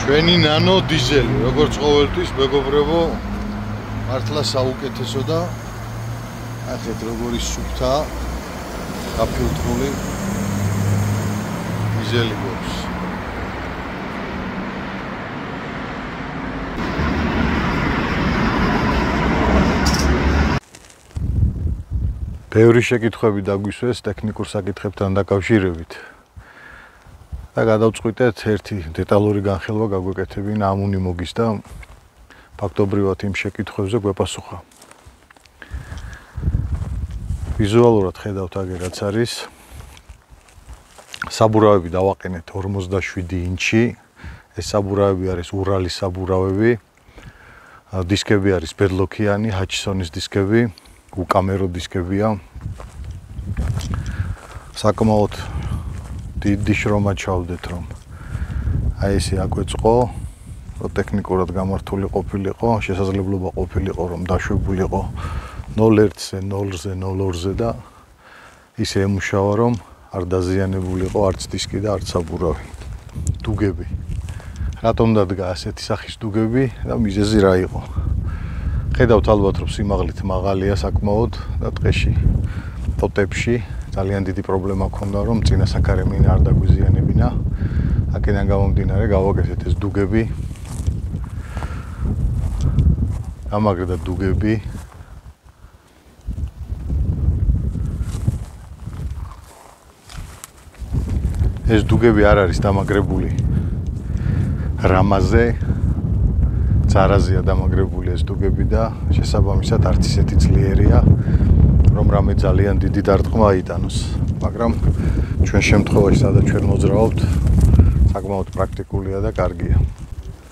ჩვენი ნანო დიზელი, როგორც ყოველთვის, მეგობრებო, მართლა საუკეთესო და ახეთ როგორი სუფთა, გაფილტრული დიზელი გვაქვს. ბევრი შეკითხვები დაგვისვეს ტექნიკურ საკითხებთან დაკავშირებით. და გადავწყვიტეთ ერთი დეტალური განხილვა გაგვეკეთებინა ამ უნიმოგის და ფაქტობრივად იმ შეკითხვებზე გვეპასუხა. ვიზუალურად ხედავთ აგერ რაც არის. საბურავები დავაყენეთ 47 ინჩი. ეს საბურავები არის ურალის საბურავები. დისკები არის ბედლოქიანი, ჰაჩსონის დისკები, უკამერო დისკებია. საკმაოდ დიდი შრომა ჩავდეთ რომ აი ესე აკვეწყო, რომ ტექნიკურად გამართული ყოფილიყო, შესაძლებლობა ყოფილიყო რომ დაშვებულიყო 0-1-ზე, 0-ზე, 0-2-ზე და ისე ემუშავა რომ არ დაზიანებულიყო არც დისკი და არც საბურავი. დუგები. რატომ დადგა ასეთი სახის დუგები და მიზეზი რა იყო? ხედავთ ალბათ რომ სიმაღლით მაღალია საკმაოდ და ტყეში, ტოტებში ძალიან დიდი პრობლემა ქონდა რომ წინა საქარემინა არ დაგვიზიანებინა. აქედან გამომდინარე გავაკეთეთ ეს დუგები. გამაგრდა დუგები. ეს დუგები არ არის დამაგრებული რამაზე, ძარაზეა დამაგრებული ეს დუგები და შესაბამისად არც ისეთი ძლიერია, რომ რამე ძალიან დიდი დარტყმა აიტანოს. მაგრამ ჩვენ შემთხვევაში სადაც ჩვენ მოძრაობთ, საკმაოდ პრაქტიკულია და კარგია.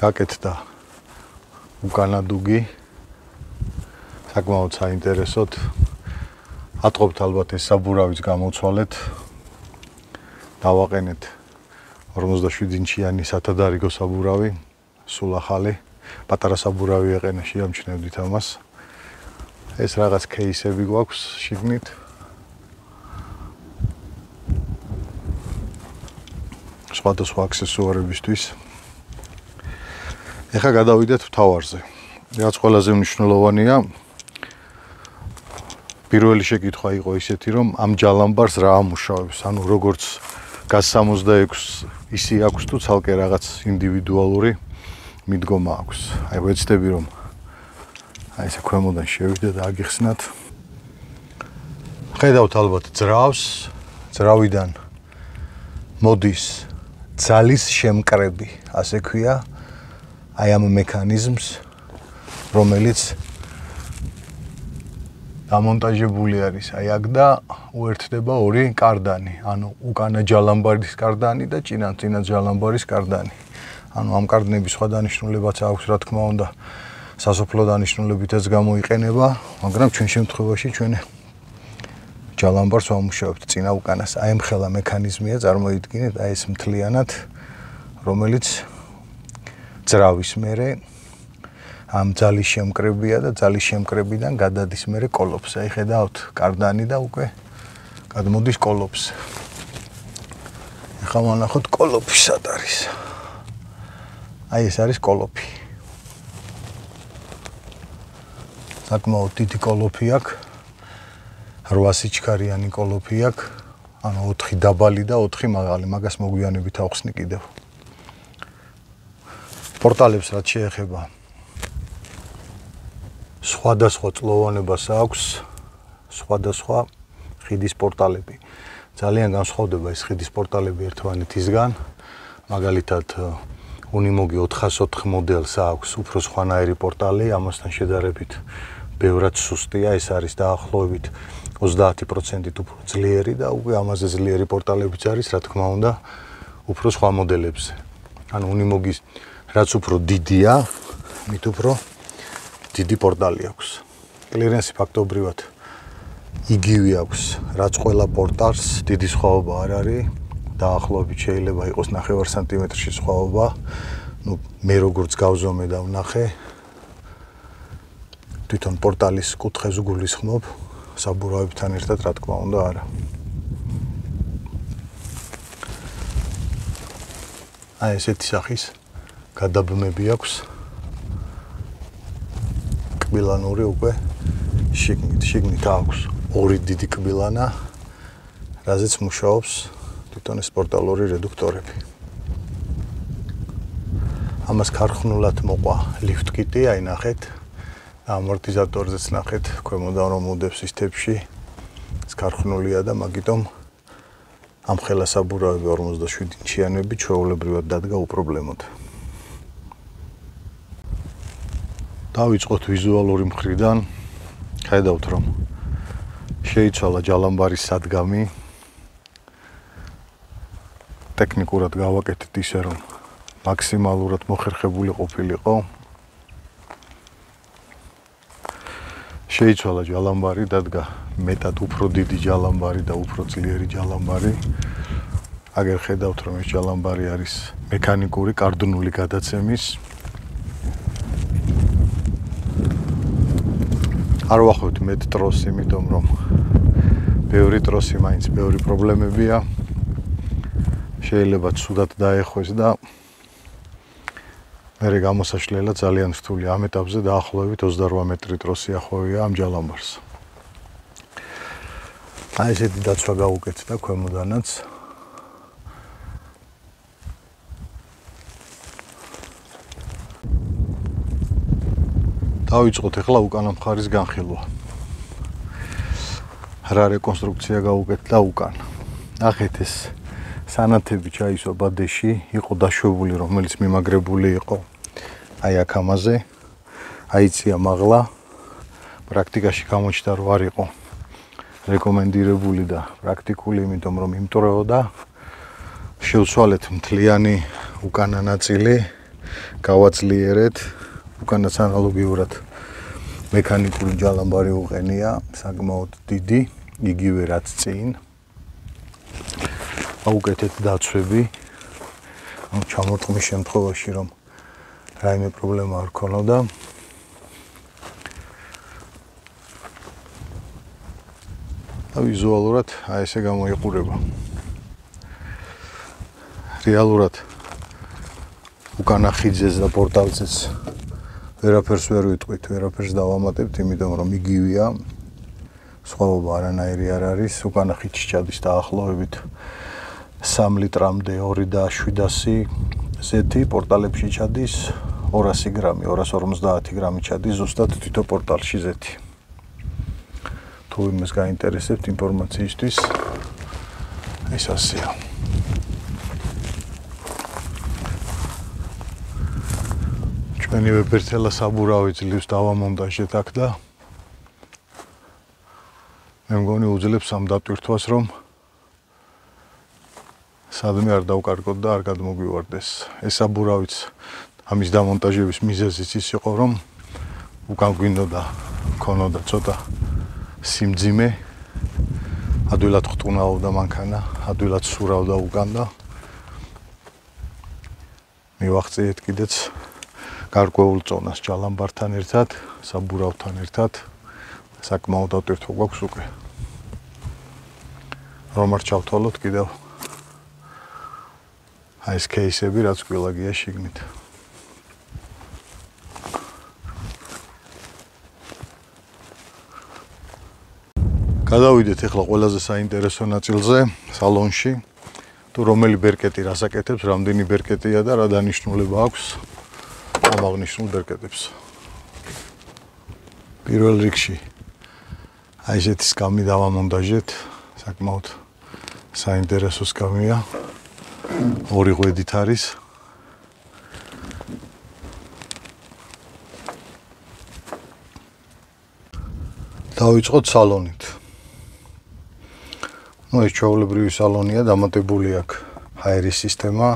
გაკეთდა უკანა დუგი. საკმაოდ საინტერესოდ. ატყობთ ალბათ ეს საბურავიც გამოცვალეთ. დავაყენეთ 47 ინჩიანი სათადარიგო საბურავი, სულ ახალი. პატარა საბურავი ეყენა, შეამჩნევდით ამას. ეს რაღაც кейსები გვაქვს შიგნით. სხვადასხვა აქსესუარებისთვის. ეხლა გადავიდეთ მთავარზე. რაც ყველაზე მნიშვნელოვანია, პირველი შეკითხვა იყო ისეთი, რომ ამ ჯალამბარს რა ამუშავებს, ანუ როგორც GAZ-66 ისე აქვს თუ ცალკე რაღაც ინდივიდუალური მიდგომა აქვს. აი ვეცდები რომ აი ესე ქვემოდან შევიდე და აგიხსნათ. ხედავთ ალბათ ძრავს, ძრავიდან მოდის ძალის შემკრები, ასე ქვია, აი ამ მექანიზმს, რომელიც დამონტაჟებული არის აი აქ და უერთდება ორი კარდანი, ანუ უკანა ჯალამბარის კარდანი და წინა ჯალამბარის კარდანი. ანუ ამ კარდნების სხვა დანიშნულებაც აქვს, რა თქმა უნდა, სასოფლო დანიშნულებითაც გამოიყენება, მაგრამ ჩვენ შემთხვევაში ჩვენ ჯალამბარს ვამუშავებთ წინა უკანას. აი ამ ხელა მექანიზმია, წარმოიდგინეთ, აი ეს მთლიანად, რომელიც ძრავის მერე ამ ძალის შემკრებია და ძალის შემკრებიდან გადადის მერე კოლოფს. აი ხედავთ, კარდანი და უკვე გადმოდის კოლოფს. ეხლა ვნახოთ კოლოფი სად არის. აი ეს არის კოლოფი. საკმაოდ დიდი კოლოფი აქვს. 8 სიჩქარიანი კოლოფი აქვს. ანუ 4 დაბალი და 4 მაღალი. მაგას მოგვიანებით ავხსნი კიდევ. პორტალებს რაც შეეხება სხვადასხვა წლოვანებას აქვს, სხვადასხვა ხიდის პორტალები. ძალიან განსხვავდება ეს ხიდის პორტალები ერთმანეთისგან. მაგალითად, უნიმოგი 404 მოდელს აქვს უფრო სხვანაირი პორტალი, ამასთან შედარებით ბევრად სუსტია, ეს არის დაახლოებით 30%-ით უფრო ძლიერი და უკვე ამაზე ძლიერი პორტალებიც არის, რა თქმა უნდა, უფრო სხვა მოდელებზე. ანუ უნიმოგის რაც უფრო დიდია, მით უფრო დიდი პორტალი აქვს. კლირენსი ფაქტობრივად იგივე აქვს, რაც ყველა პორტალს, დიდი სხვაობა არ არის. დაახლოებით შეიძლება იყოს 9 სანტიმეტრში სხვაობა. ნუ მე როგორც გავზომე და ვნახე, თვითონ პორტალის კუთხეს გულისხმობ, საბურავებთან ერთად, რა თქმა უნდა, არა. აი ესეთი სახის გადაბმები აქვს. კბილანური უკვე შიგნით აქვს ორი დიდი კბილანა, რაზეც მუშაობს თვითონ სპორტალური რედუქტორები. ამას ქარხნულად მოყვა ლიფტ კიტი, აი ნახეთ. ამორტიზატორზეც ნახეთ, ქვემოდან რომ უდევს სისტემში. ეს ქარხნულია და მაგიტომ ამ ხელასაბურავები 47 ინჩიანები ჩვეულებრივად დადგა უპრობლემოდ. დავიწყოთ ვიზუალური მხრიდან. ხედავთ რომ შეიცვალა ჯალამბარის სადგამი. ტექნიკურად გავაკეთეთ ისე რომ მაქსიმალურად მოხერხებული ყოფილიყო. შეიცვალა ჯალამბარი, დადგა მეტად უფრო დიდი ჯალამბარი და უფრო ძლიერი ჯალამბარი. აგერ ხედავთ რომ ეს ჯალამბარი არის მექანიკური კარდნული გადაცემის. არ ვახავთ მეტ ტროსს, იმიტომ რომ ბევრი ტროსი მაინც ბევრი პრობლემებია. შეიძლება ცუდად დაეხვეს და მერე გამოსაშლელა ძალიან რთულია. ამ ეტაპზე დაახლოებით 28 მეტრი ტროსი ახვევია ამ ჯალამბარს. აი ესეთი დაცვა გავუკეთდა ქვემოდანაც. დავიწყოთ ახლა უკანა მხარის განხილვა. რა რეკონსტრუქცია გავუკეთდა უკან. ნახეთ ეს სანათები ჩაისვა ბადეში, იყო დაშვებული, რომელიც მიმაგრებული იყო. აი აქ ამაზე. აიწია მაღლა. პრაქტიკაში გამოჩნდა რომ არ იყო რეკომენდირებული და პრაქტიკული, იმიტომ რომ იმტრეოდა. შევცვალეთ მთლიანი უკანა ნაწილი, გავაძლიერეთ. უკანაც ანალოგიურად მექანიკური ჯალამბარი უყენია, საკმაოდ დიდი, იგივე რაც წინ. აუკეთეთ დაცვები. ჩამორტყმის შემთხვევაში რომ რაიმე პრობლემა არ ქონოდა. და ვიზუალურად აი ესე გამოიყურება. რეალურად უკანა ხიძეს და პორტალზეც ვერაფერს ვერ ვიტყვით, ვერაფერს დავამატებთ, იმიტომ რომ იგივეა. სხვაობა არანაირი არ არის. უკანა ხიდში ჩადის დაახლოებით 3 ლიტრამდე 2.700 ზეთი, პორტალებში ჩადის 200 გრამი, 250 გრამი ჩადის ზუსტად თითო პორტალში ზეთი. თუ იმას გაინტერესებთ ინფორმაციისთვის, ეს ასეა. ჩვენი ვებერთელა საბურავი ძლივს დავამონტაჟეთ აქ და მე მგონი უძლებს ამ დატვირთვას, რომ სადმე არ დავკარგოთ და არ გადმოგვივარდეს. ეს საბურავიც ამის დამონტაჟების მიზეზიც ის იყო, რომ უკან გვინდოდა ქონოდა ცოტა სიმძიმე, ადვილად ხტუნაობდა მანქანა, ადვილად სურავდა უკან და მივახციეთ კიდეც გარკვეულ წონას ჯალამბართან ერთად, საბურავთან ერთად. საკმაოდ დატვირთვა გვაქვს უკვე. რომ არ ჩავთვალოთ კიდევ აი ეს კეისები, რაც გველაგია შიგნით. გადავიდეთ ახლა ყველაზე საინტერესო ნაწილზე, სალონში. თუ რომელი ბერკეტი რას აკეთებს, რამდენი ბერკეტია და რა დანიშნულება აქვს ამ აღნიშნულ ბერკეტებს. პირველ რიგში აი ესეთი სკამი დავამონტაჟეთ, საკმაოდ საინტერესო სკამია. ორი ღვედით არის. დავიწყოთ სალონით. ეს ჩვეულებრივი სალონია, დამატებული აქვს ჰაერის სისტემა.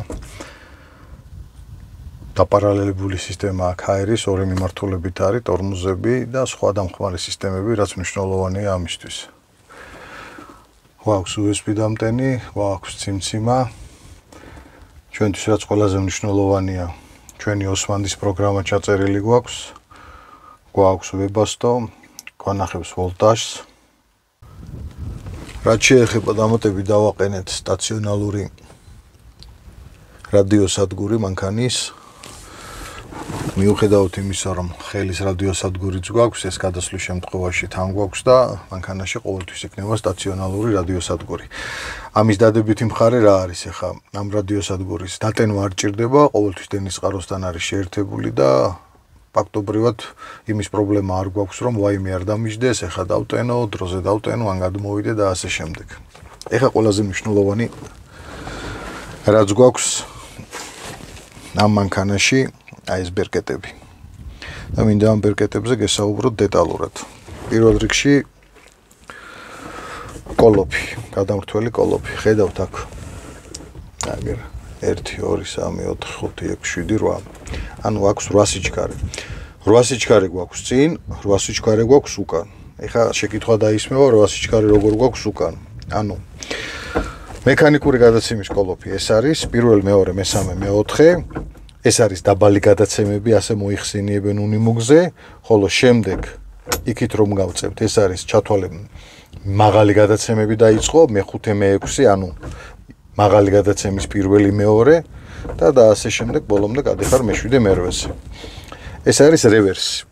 დაპარალელებული სისტემა აქვს ჰაერის, ორი მიმართულებით არის, ტორმოზები და სხვა დამხმარე სისტემები, რაც მნიშვნელოვანია ამისთვის. გვაქვს USB დამტენი, გვაქვს ციმციმა. ჩვენთვის რაც ყველაზე მნიშვნელოვანია, ჩვენი ოსმანდის პროგრამა ჩაწერილი გვაქვს. გვაქვს ვებასტო, გვანახებს ვოლტაჟს. რაც შეეხება დამატებით დავაყენეთ სტაციონალური რადიოსადგური მანქანის. მიუხედავად იმისა, რომ ხელის რადიოსადგურიც გვაქვს, ეს გადასვლის შემთხვევაში თან გვაქვს და მანქანაში ყოველთვის იქნება სტაციონალური რადიოსადგური. ამის დადებითი მხარე რა არის? ეხლა ამ რადიოსადგურის დატენვა არ ჭირდება, ყოველთვის დენის წყაროსთან არის შეერთებული და ფაქტობრივად იმის პრობლემა არ გვაქვს, რომ ვაიმე არ დამიჯდეს, ეხლა დავტენო, დროზე დავტენო, ან გადმოვიდე და ასე შემდეგ. ეხლა ყველაზე მნიშვნელოვანი რაც გვაქვს ამ მანქანაში აი ეს ბერკეტები. და მინდა ამ ბერკეტებზე გესაუბროთ დეტალურად. პირველ რიგში კოლოფი, გადამრთველი კოლოფი. ხედავთ აქ. აგერ 1 2 3 4 5 6 7 8. ანუ აქვს 8 სიჩქარე. 8 სიჩქარე გვაქვს წინ, 8 სიჩქარე გვაქვს უკან. ეხლა შეკითხვა დაისმევა 8 სიჩქარე როგორ გვაქვს უკან. ანუ მექანიკური გადაცემის კოლოფი ეს არის, პირველ, მეორე, მესამე, მეოთხე. ეს არის დაბალი გადაცემები, ასე მოიხსენიებენ უნიმუგზე, ხოლო შემდეგ იქით რომ გავწევთ, ეს არის ჩათვალები მაღალი გადაცემები დაიწყო, მე-5, მე-6, ანუ მაღალი გადაცემის პირველი, მეორე და ასე შემდეგ ბოლომდე გადახარ მე-7, მე-8-ზე. ეს არის რევერსი.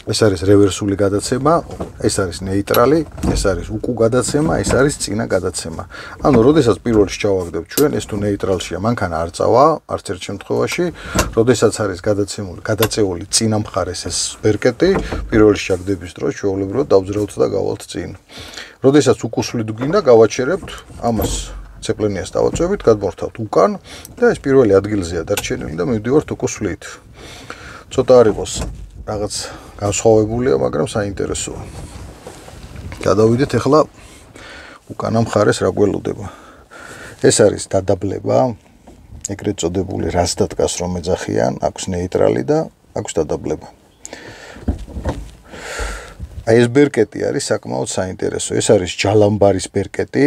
ეს არის რევერსული გადაცემა, ეს არის ნეიტრალი, ეს არის უკუ გადაცემა, ეს არის წინა გადაცემა. ანუ, როდესაც პირველში ჩავაგდებ ჩვენ, ეს თუ ნეიტრალშია, მანქანა არ წავა, არც ერთ შემთხვევაში, როდესაც არის გადაწეული წინა მხარეს ეს ბერკეტი, პირველში ჩაგდების დროს ჩვეულებრივად დავძრაოთ და გავალთ წინ. როდესაც უკუსვლით გვინდა, გავაჩერებთ ამას ცეპლენიას დავაწვევით, გადმოვართავთ უკან და ეს პირველი ადგილზეა დარჩენილი და მივდივართ უკუსვლით. ცოტა არ იყოს რაღაც განსხვავებულია, მაგრამ საინტერესოა. გადავიდეთ ახლა უკანა მხარეს რა გველოდება. ეს არის დადაბლება, ეგრეთ წოდებული რასდა დგას რომ ეძახიან, აქვს ნეიტრალი და აქვს დადაბლება. აი ეს ბერკეტი არის საკმაოდ საინტერესო. ეს არის ჯალამბარის ბერკეტი,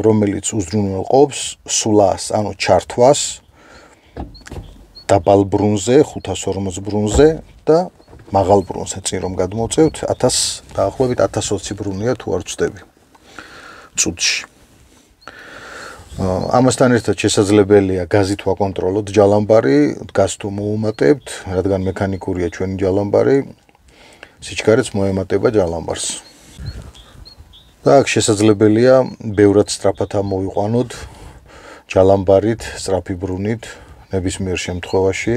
რომელიც უზრუნველყოფს სვლას, ანუ ჩართვას დაბალ ბრუნზე, 540 ბრუნზე და მაღალ ბრუნზე წინ რომ გადმოვწევთ 1000 დაახლოებით 1020 ბრუნია თუ არ ვცდები წუთში. ამასთან ერთად შესაძლებელია გაზით ვაკონტროლოთ ჯალამბარი, დგას თუ მოუმატებთ, რადგან მექანიკურია ჩვენი ჯალამბარი, სიჩქარეც მოემატება ჯალამბარს. და აქ შესაძლებელია ბევრად სწრაფად ამოვიყვანოთ ჯალამბარით, სწრაფი ბრუნით, ნებისმიერ შემთხვევაში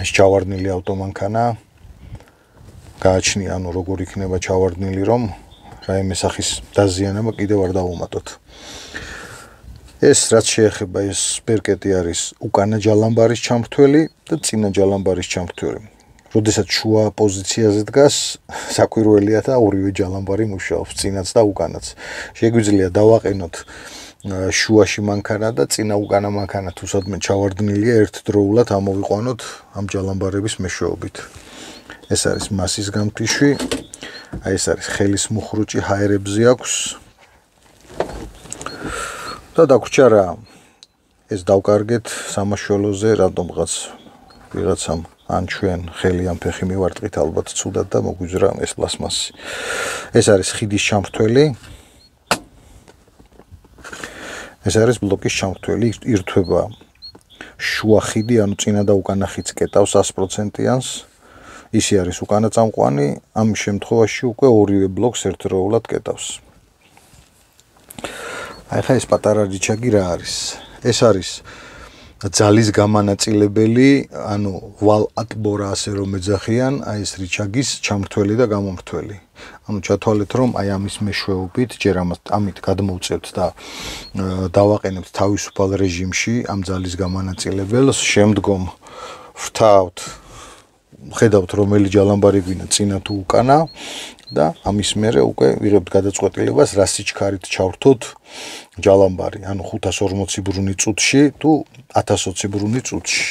ეს ჩავარდნილი ავტომანქანა გააჩნია, ანუ როგორ იქნება ჩავარდნილი, რომ რაიმე სახის დაზიანება კიდევ არ დავუმატოთ. ეს რაც შეეხება ეს ბერკეტი არის უკანა ჯალამბარის ჩამრთველი და წინა ჯალამბარის ჩამრთველი. როდესაც შუა პოზიციაზე დგას, საკვირველია და ორივე ჯალამბარი მუშაობს, წინაც და უკანაც. შეგვიძლია დავაყენოთ შუაში მანქანა და წინა უკანა მანქანა თუ სადმე ჩავარდნილია ერთდროულად ამოვიყვანოთ ამ ჯალამბარების მეშვეობით. ეს არის მასის გამთიშვი, აი ეს არის ხელის მუხრუჭი, ჰაერებზე აქვს. და დაგვრჩა რა, ეს დავკარგეთ სამაშველოზე, რატომღაც ვიღაცამ ან ჩვენ ხელი ან ფეხი მივარტყით, ალბათ ცუდად და მოგვიძრა ეს პლასმასი. ეს არის ხიდის ჩამრთველი. ეს არის ბლოკის ჩამრთველი, ირთვება შუა ხიდი, ანუ წინა და უკანა ხიდს კეტავს 100%-იანს. ისი არის უკანა წამყვანი, ამ შემთხვევაში უკვე ორივე ბლოკს ერთდროულად კეტავს. აი ხა ეს პატარა რიჩაგი რა არის? ეს არის ძალის გამანაწილებელი, ანუ ვალ ატბორა ასე რომ ეძახიან, აი ეს რიჩაგის ჩამრთველი და გამომრთველი. ანუ ჩათვალეთ რომ აი ამის მეშვეობით ჯერ ამით გადმოვწევთ და დავაყენებთ თავისუფალ რეჟიმში ამ ძალის გამანაწილებელს, შემდგომ ვრთავთ, ხედავთ რომელი ჯალამბარი გვინდა წინა თუ უკანა და ამის მერე უკვე ვიღებთ გადაწყვეტილებას რა სიჩქარით ჩავრთოთ ჯალამბარი, ანუ 540 ბრუნი წუთში თუ 1020 ბრუნი წუთში.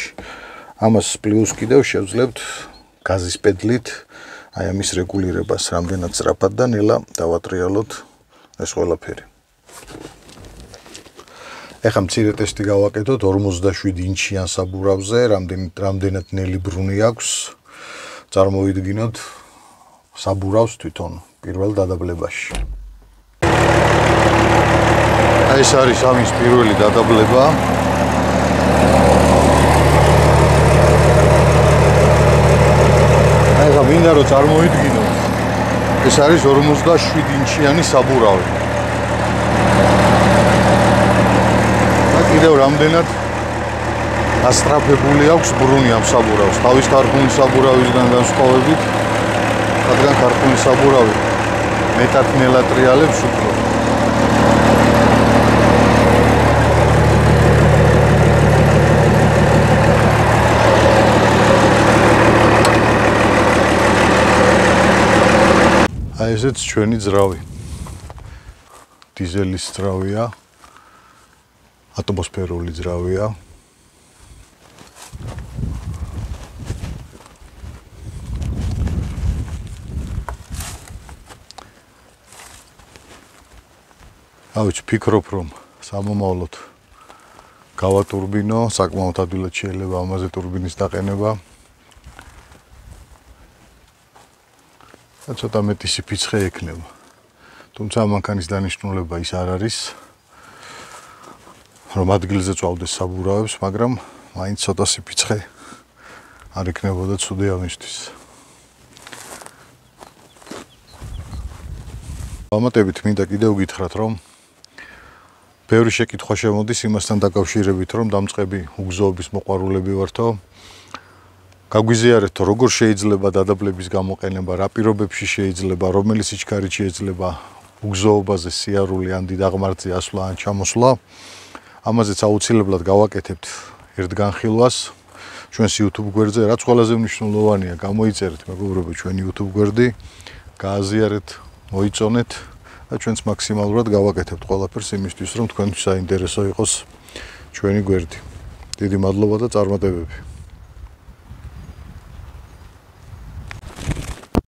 ამას პლუს კიდევ შევძლებთ გაზის პედლით აი ამის რეგულირებას, რამდენად სწრაფად და ნელა დავატრიალოთ ეს ყველაფერი. ეხლა მცირე ტესტი გავაკეთოთ 47 ინჩიან საბურავზე, რამდენად ნელი ბრუნი აქვს. წარმოვიდგინოთ საბურავს თვითონ პირველ დადაბლებაში. აი ეს არის ამის პირველი დადაბლება. მინდა რომ წარმოიდგინოთ. ეს არის 57 ინჩიანი საბურავი. და კიდევ რამდენად ასტრაფებული აქვს ბრუნი ამ საბურავს. თავის ქარხუნის საბურავისგან განსხვავებით, რადგან ქარხუნის საბურავი მეტად ნელატრიალებს უფრო. აი ესეც ჩვენი ძრავი. დიზელის ძრავია. ატმოსფერული ძრავია. ავიც ფიქრობ რომ სამომავლოდ გავატურბინო, საკმაოდ ადვილად შეიძლება ამაზე ტურბინის დაყენება. ცოტა მეტი სიფიცხე ექნება. თუმცა მანქანის დანიშნულება ის არ არის, რომ ადგილზე წვავდეს საბურავებს, მაგრამ მაინც ცოტა სიფიცხე არ ექნებოდა ცუდი ამისთვის. ამატებით მინდა კიდევ გითხრათ, რომ ბევრი შეკითხვა შემოდის იმასთან დაკავშირებით, რომ დამწყები უგზოობის მოყვარულები ვართო. გაგვიზიარეთ, როგორ შეიძლება დადაბლების გამოყენება, რა პირობებში შეიძლება, რომელი სიჩქარით შეიძლება უგზოობაზე სიარული ან დიდ აღმართზე ასვლა ან ჩამოსვლა. ამაზეც აუცილებლად გავაკეთებთ ერთ განხილვას ჩვენს YouTube გვერდზე, რაც ყველაზე მნიშვნელოვანია, გამოიწერეთ მეგობრებო ჩვენი YouTube გვერდი, გააზიარეთ, მოიწონეთ და ჩვენც მაქსიმალურად გავაკეთებთ ყველაფერს იმისთვის, რომ თქვენთვის საინტერესო იყოს ჩვენი გვერდი. დიდი მადლობა და წარმატებები.